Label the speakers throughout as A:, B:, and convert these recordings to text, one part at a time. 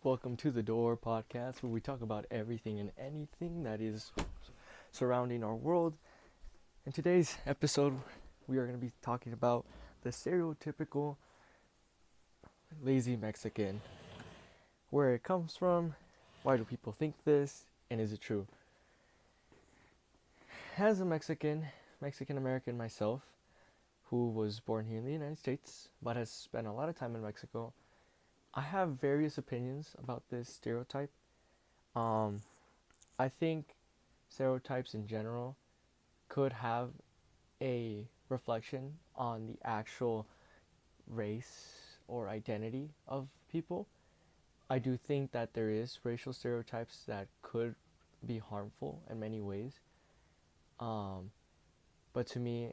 A: Welcome to the Door podcast, where we talk about everything and anything that is surrounding our world. In today's episode, we are going to be talking about the stereotypical lazy Mexican. Where it comes from, why do people think this, and is it true? As a Mexican American myself, who was born here in the United States but has spent a lot of time in Mexico, I have various opinions about this stereotype. Um, I think stereotypes in general could have a reflection on the actual race or identity of people. I do think that there is racial stereotypes that could be harmful in many ways. Um, but to me,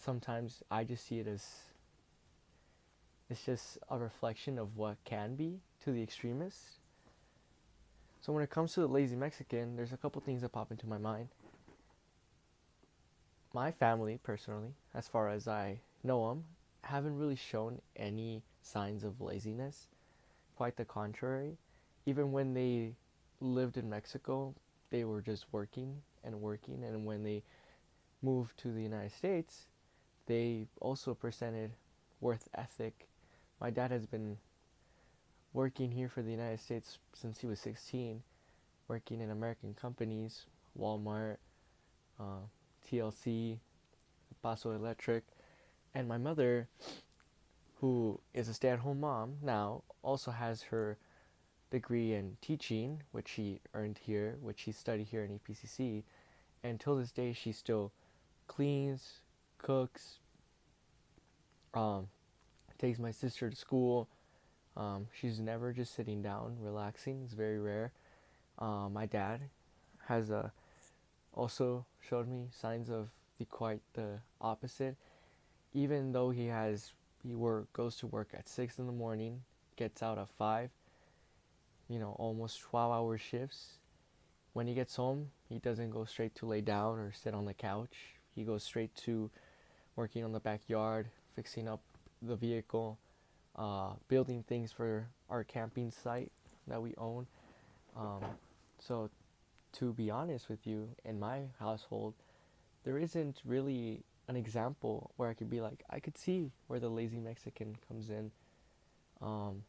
A: sometimes I just see it as it's just a reflection of what can be to the extremists. So when it comes to the lazy Mexican, there's a couple things that pop into my mind. My family, personally, as far as I know them, haven't really shown any signs of laziness. Quite the contrary. Even when they lived in Mexico, they were just working and working. And when they moved to the United States, they also presented work ethic. My dad has been working here for the United States since he was 16, working in American companies, Walmart, uh, TLC, Paso Electric. And my mother, who is a stay-at-home mom now, also has her degree in teaching, which she earned here, which she studied here in EPCC. And till this day, she still cleans, cooks, um, takes my sister to school. She's never just sitting down, relaxing. It's very rare. My dad has also showed me signs of the quite the opposite. Even though goes to work at 6 in the morning, gets out at 5, almost 12-hour shifts. When he gets home, he doesn't go straight to lay down or sit on the couch. He goes straight to working on the backyard, fixing up the vehicle, building things for our camping site that we own. Um, so to be honest with you, in my household, there isn't really an example where I could be like, I could see where the lazy Mexican comes in. Um,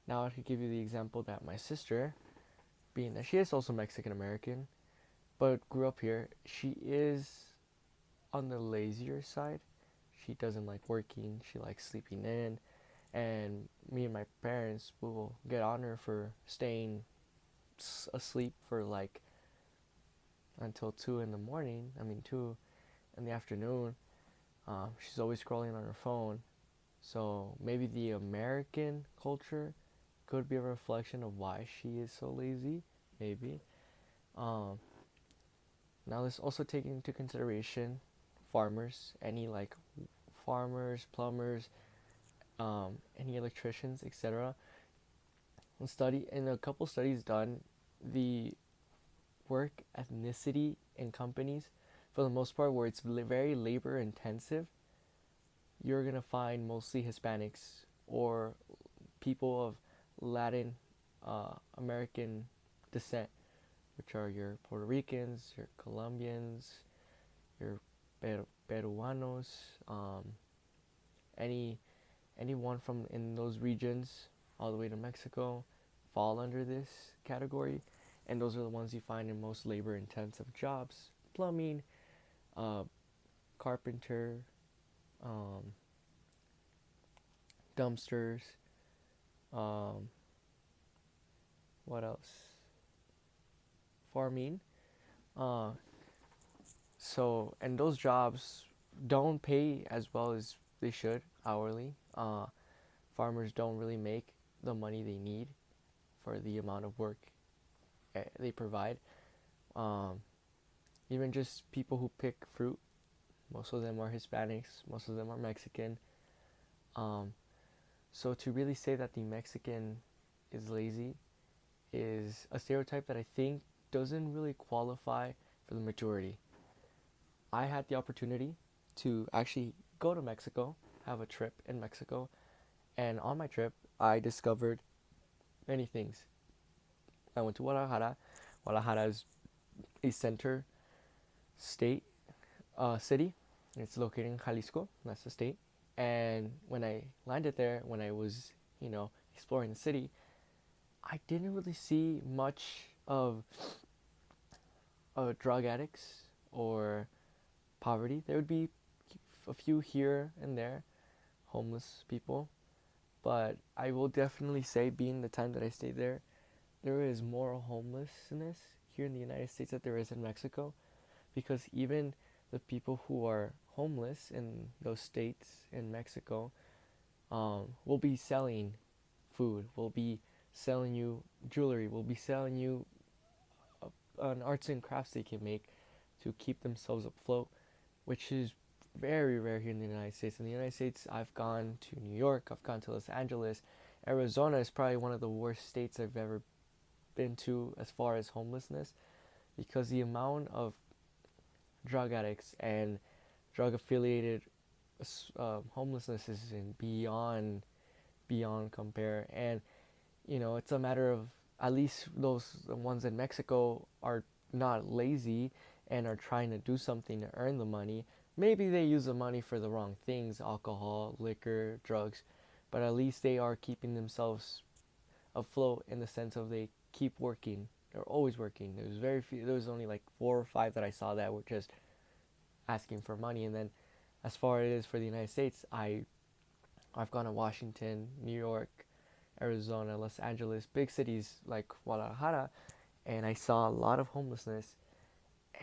A: Now I could give you the example that my sister, being that she is also Mexican American, but grew up here, she is on the lazier side. She doesn't like working, she likes sleeping in, and me and my parents will get on her for staying asleep for like until 2 in the morning, 2 in the afternoon. She's always scrolling on her phone. So maybe the American culture could be a reflection of why she is so lazy, maybe. Um, Now let's also take into consideration farmers, any like farmers, plumbers, any electricians, etc. In a couple studies done, the work ethnicity in companies, for the most part, where it's very labor intensive, you're gonna find mostly Hispanics or people of Latin American descent, which are your Puerto Ricans, your Colombians, your Peruanos, any anyone from in those regions all the way to Mexico fall under this category, and those are the ones you find in most labor-intensive jobs: plumbing, uh, carpenter, um, dumpsters. Um, what else? Farming. Uh, and those jobs don't pay as well as they should hourly. Farmers don't really make the money they need for the amount of work they provide. Um, Even just people who pick fruit, most of them are Hispanics, most of them are Mexican. Um, so to really say that the Mexican is lazy is a stereotype that I think doesn't really qualify for the majority. I had the opportunity to actually go to Mexico, have a trip in Mexico, and on my trip, I discovered many things. I went to Guadalajara. Guadalajara is a center state city. It's located in Jalisco. That's the state. And when I landed there, when I was, exploring the city, I didn't really see much of drug addicts or poverty. There would be a few here and there, homeless people. But I will definitely say, being the time that I stayed there, there is more homelessness here in the United States than there is in Mexico. Because even the people who are homeless in those states in Mexico will be selling food, will be selling you jewelry, will be selling you an arts and crafts they can make to keep themselves afloat, which is very rare here in the United States. In the United States, I've gone to New York, I've gone to Los Angeles. Arizona is probably one of the worst states I've ever been to as far as homelessness, because the amount of drug addicts and drug affiliated homelessness is beyond compare. And it's a matter of, at least those ones in Mexico are not lazy and are trying to do something to earn the money. Maybe they use the money for the wrong things, alcohol, liquor, drugs, but at least they are keeping themselves afloat in the sense of they keep working. They're always working. There's very few. There was only like 4 or 5 that I saw that were just asking for money. And then, as far as it is for the United States, I've gone to Washington, New York, Arizona, Los Angeles, big cities like Guadalajara, and I saw a lot of homelessness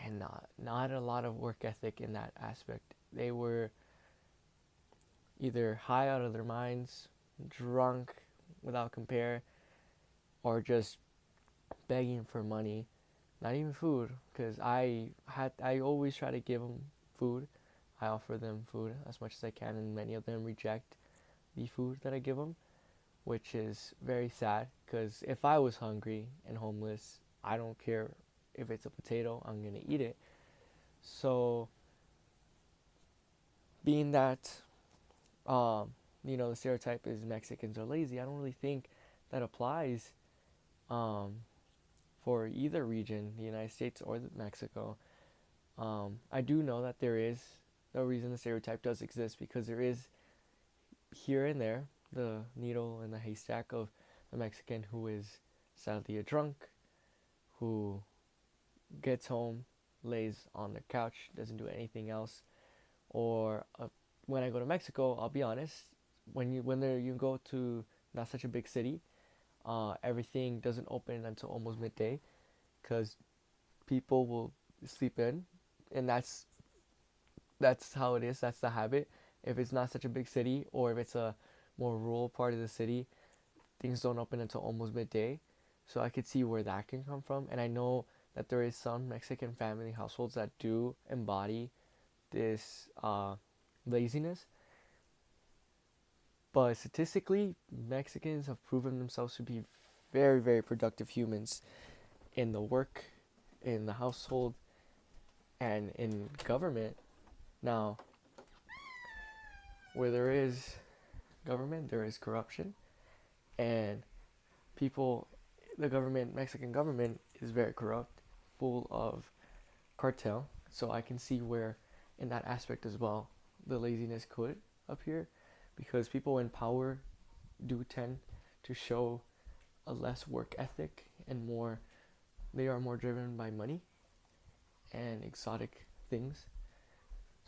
A: and not a lot of work ethic in that aspect. They were either high out of their minds, drunk without compare, or just begging for money. Not even food, because I always try to give them food. I offer them food as much as I can, and many of them reject the food that I give them, which is very sad, because if I was hungry and homeless, I don't care if it's a potato, I'm going to eat it. So, being that, the stereotype is Mexicans are lazy, I don't really think that applies for either region, the United States or Mexico. I do know that there is no reason the stereotype does exist, because there is here and there the needle in the haystack of the Mexican who is sadly a drunk, who gets home, lays on the couch, doesn't do anything else. Or when I go to Mexico, I'll be honest, you go to not such a big city, everything doesn't open until almost midday, because people will sleep in, and that's how it is. That's the habit. If it's not such a big city, or if it's a more rural part of the city, things don't open until almost midday. So I could see where that can come from. And I know that there is some Mexican family households that do embody this laziness. But statistically, Mexicans have proven themselves to be very, very productive humans in the work, in the household, and in government. Now, where there is government, there is corruption, and Mexican government is very corrupt, full of cartel. So I can see where, in that aspect as well, the laziness could appear, because people in power do tend to show a less work ethic, and they are more driven by money and exotic things.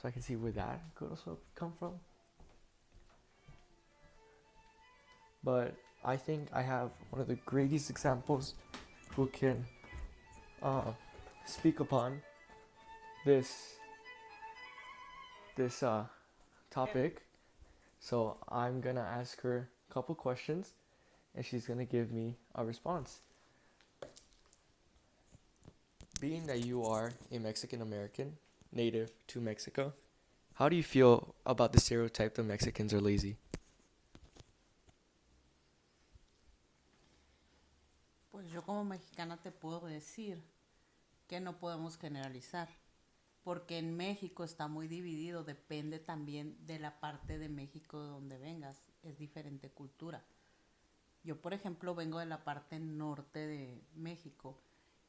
A: So I can see where that could also come from. But I think I have one of the greatest examples who can speak upon this topic. So I'm gonna ask her a couple questions, and she's gonna give me a response. Being that you are a Mexican American, native to Mexico, how do you feel about the stereotype that Mexicans are lazy?
B: Pues yo como mexicana te puedo decir que no podemos generalizar, porque en México está muy dividido, depende también de la parte de México de donde vengas, es diferente cultura. Yo, por ejemplo, vengo de la parte norte de México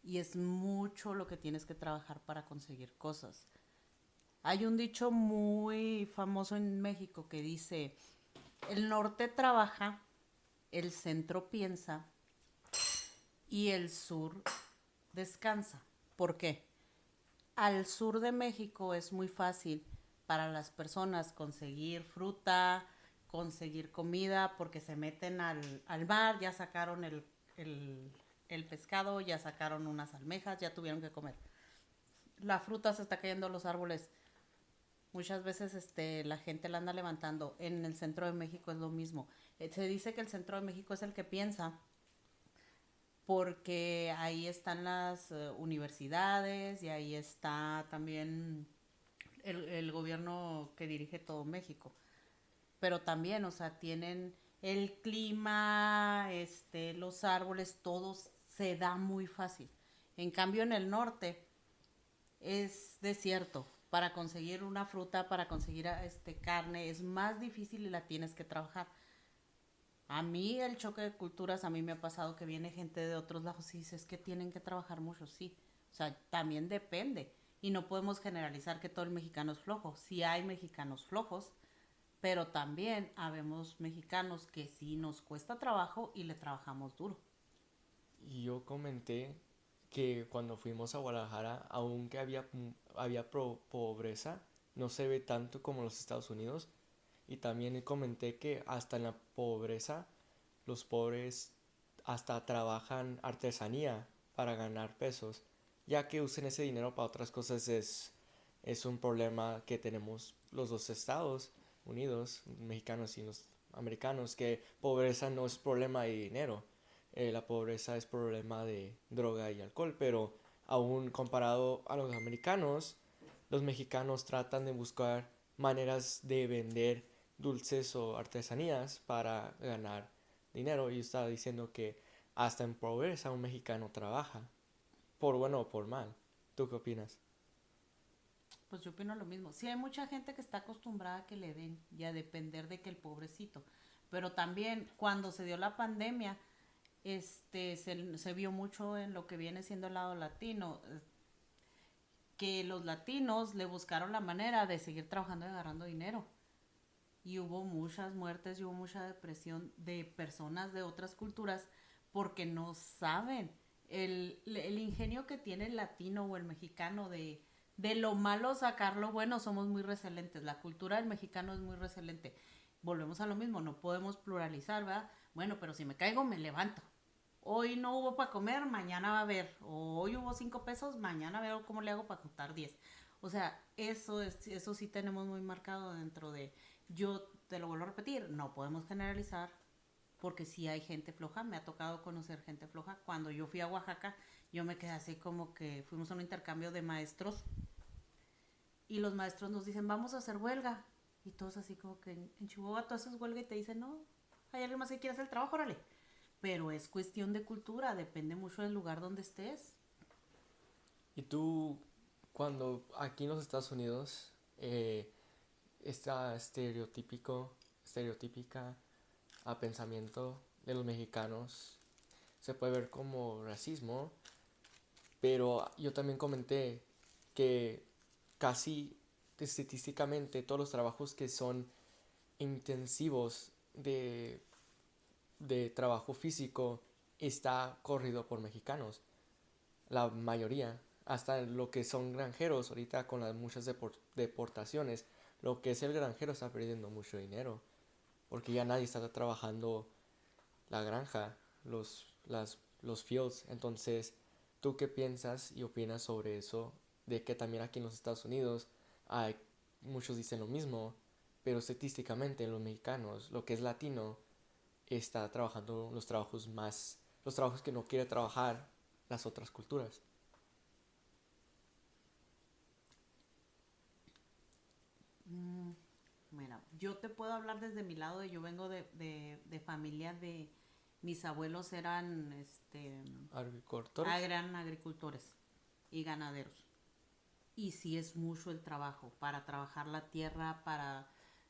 B: y es mucho lo que tienes que trabajar para conseguir cosas. Hay un dicho muy famoso en México que dice, el norte trabaja, el centro piensa y el sur descansa. ¿Por qué? Al sur de México es muy fácil para las personas conseguir fruta, conseguir comida, porque se meten al mar, ya sacaron el pescado, ya sacaron unas almejas, ya tuvieron que comer. La fruta se está cayendo a los árboles. Muchas veces la gente la anda levantando. En el centro de México es lo mismo. Se dice que el centro de México es el que piensa porque ahí están las universidades y ahí está también el gobierno que dirige todo México. Pero también, o sea, tienen el clima, los árboles, todo se da muy fácil. En cambio, en el norte es desierto. Para conseguir una fruta, para conseguir carne, es más difícil y la tienes que trabajar. A mí el choque de culturas, a mí me ha pasado que viene gente de otros lados y dices que tienen que trabajar mucho, sí. O sea, también depende. Y no podemos generalizar que todo el mexicano es flojo. Sí hay mexicanos flojos, pero también habemos mexicanos que sí nos cuesta trabajo y le trabajamos duro.
A: Y yo comenté que cuando fuimos a Guadalajara, aunque había pobreza, no se ve tanto como en los Estados Unidos. Y también comenté que hasta en la pobreza, los pobres hasta trabajan artesanía para ganar pesos. Ya que usen ese dinero para otras cosas es un problema que tenemos los dos Estados Unidos, mexicanos y los americanos, que pobreza no es problema de dinero, la pobreza es problema de droga y alcohol, pero aún comparado a los americanos, los mexicanos tratan de buscar maneras de vender dulces o artesanías para ganar dinero. Y estaba diciendo que hasta en pobreza un mexicano trabaja, por bueno o por mal. ¿Tú qué opinas?
B: Pues yo opino lo mismo. Sí hay mucha gente que está acostumbrada a que le den y a depender de que el pobrecito. Pero también cuando se dio la pandemia, se vio mucho en lo que viene siendo el lado latino, que los latinos le buscaron la manera de seguir trabajando y agarrando dinero. Y hubo muchas muertes y hubo mucha depresión de personas de otras culturas porque no saben el ingenio que tiene el latino o el mexicano de lo malo sacar lo bueno. Somos muy resilientes, la cultura del mexicano es muy resiliente. Volvemos a lo mismo, no podemos pluralizar, ¿verdad? Bueno, pero si me caigo me levanto. Hoy no hubo para comer, mañana va a haber. O hoy hubo 5 pesos, mañana veo cómo le hago para juntar 10. O sea, eso sí tenemos muy marcado dentro de... Yo te lo vuelvo a repetir, no podemos generalizar porque sí hay gente floja. Me ha tocado conocer gente floja. Cuando yo fui a Oaxaca, yo me quedé así como que fuimos a un intercambio de maestros y los maestros nos dicen, vamos a hacer huelga. Y todos así como que en Chihuahua tú haces huelga y te dicen, no, hay alguien más que quiere hacer el trabajo, órale. Pero es cuestión de cultura, depende mucho del lugar donde estés.
A: Y tú, cuando aquí en los Estados Unidos, esta estereotípica a pensamiento de los mexicanos se puede ver como racismo, pero yo también comenté que casi estadísticamente todos los trabajos que son intensivos de trabajo físico está corrido por mexicanos, la mayoría, hasta lo que son granjeros, ahorita con las muchas deportaciones, lo que es el granjero está perdiendo mucho dinero, porque ya nadie está trabajando la granja, los fields. Entonces, ¿tú qué piensas y opinas sobre eso? De que también aquí en los Estados Unidos hay, muchos dicen lo mismo, pero estadísticamente los mexicanos, lo que es latino, está trabajando los trabajos que no quiere trabajar las otras culturas.
B: Mm, Mira, yo te puedo hablar desde mi lado, yo vengo de familia de... Mis abuelos eran,
A: Agricultores.
B: eran agricultores y ganaderos. Y sí es mucho el trabajo, para trabajar la tierra, para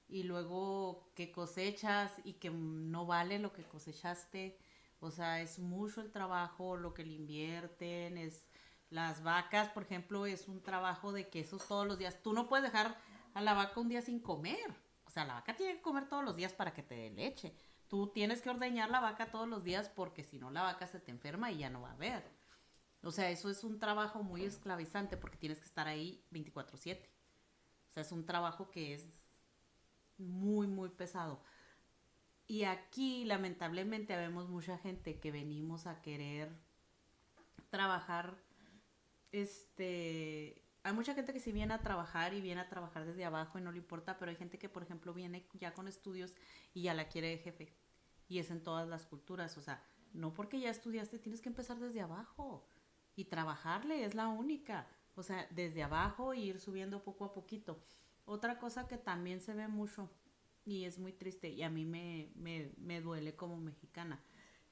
B: y luego que cosechas y que no vale lo que cosechaste. O sea, es mucho el trabajo, lo que le invierten, es las vacas, por ejemplo, es un trabajo de quesos todos los días. Tú no puedes dejar a la vaca un día sin comer. O sea, la vaca tiene que comer todos los días para que te dé leche. Tú tienes que ordeñar la vaca todos los días porque si no la vaca se te enferma y ya no va a haber. O sea, eso es un trabajo muy esclavizante porque tienes que estar ahí 24/7. O sea, es un trabajo que es muy, muy pesado. Y aquí, lamentablemente, vemos mucha gente que venimos a querer trabajar. Hay mucha gente que sí viene a trabajar y viene a trabajar desde abajo y no le importa, pero hay gente que, por ejemplo, viene ya con estudios y ya la quiere de jefe. Y es en todas las culturas. O sea, no porque ya estudiaste, tienes que empezar desde abajo. Y trabajarle es la única. O sea, desde abajo e ir subiendo poco a poquito. Otra cosa que también se ve mucho y es muy triste y a mí me duele como mexicana.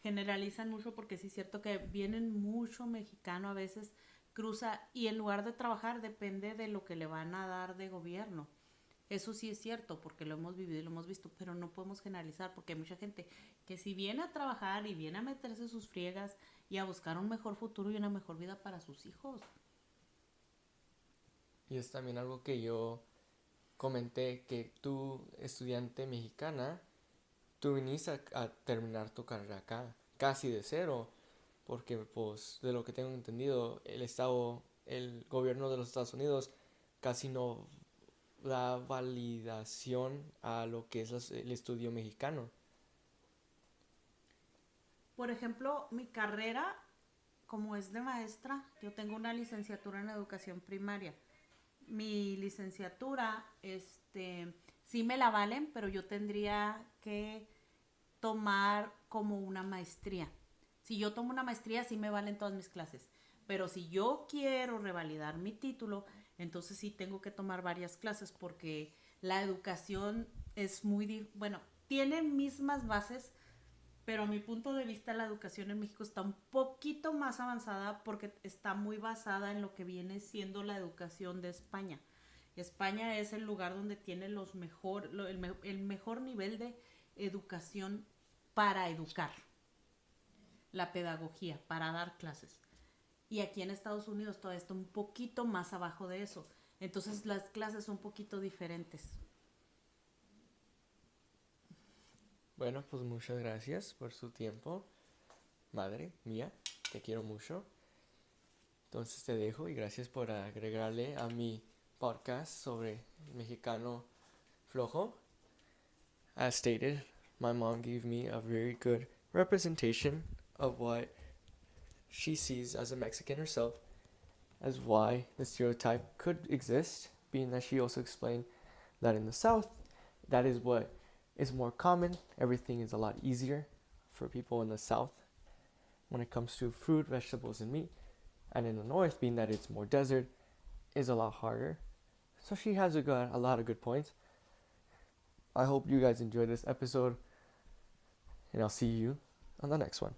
B: Generalizan mucho porque sí es cierto que vienen mucho mexicano a veces cruza y en lugar de trabajar depende de lo que le van a dar de gobierno. Eso sí es cierto porque lo hemos vivido y lo hemos visto, pero no podemos generalizar porque hay mucha gente que si viene a trabajar y viene a meterse sus friegas y a buscar un mejor futuro y una mejor vida para sus hijos.
A: Y es también algo que yo comenté, que tú, estudiante mexicana, tú viniste a terminar tu carrera acá, casi de cero, porque pues de lo que tengo entendido, el gobierno de los Estados Unidos casi no da validación a lo que es el estudio mexicano.
B: Por ejemplo, mi carrera, como es de maestra, yo tengo una licenciatura en educación primaria. Mi licenciatura, sí me la valen, pero yo tendría que tomar como una maestría. Si yo tomo una maestría, sí me valen todas mis clases. Pero si yo quiero revalidar mi título, entonces sí tengo que tomar varias clases porque la educación es muy, bueno, tiene mismas bases, pero a mi punto de vista la educación en México está un poquito más avanzada porque está muy basada en lo que viene siendo la educación de España. España es el lugar donde tiene el mejor nivel de educación para educar, la pedagogía, para dar clases. Y aquí en Estados Unidos todavía está un poquito más abajo de eso. Entonces las clases son un poquito diferentes.
A: Bueno, pues muchas gracias por su tiempo, madre mía, te quiero mucho. Entonces te dejo y gracias por agregarle a mi podcast sobre mexicano flojo. As stated, my mom gave me a very good representation of what she sees as a Mexican herself, as why the stereotype could exist, being that she also explained that in the South, that is what is more common. Everything is a lot easier for people in the South when it comes to fruit, vegetables, and meat. And in the North, being that it's more desert, is a lot harder. So she has a lot of good points. I hope you guys enjoyed this episode, and I'll see you on the next one.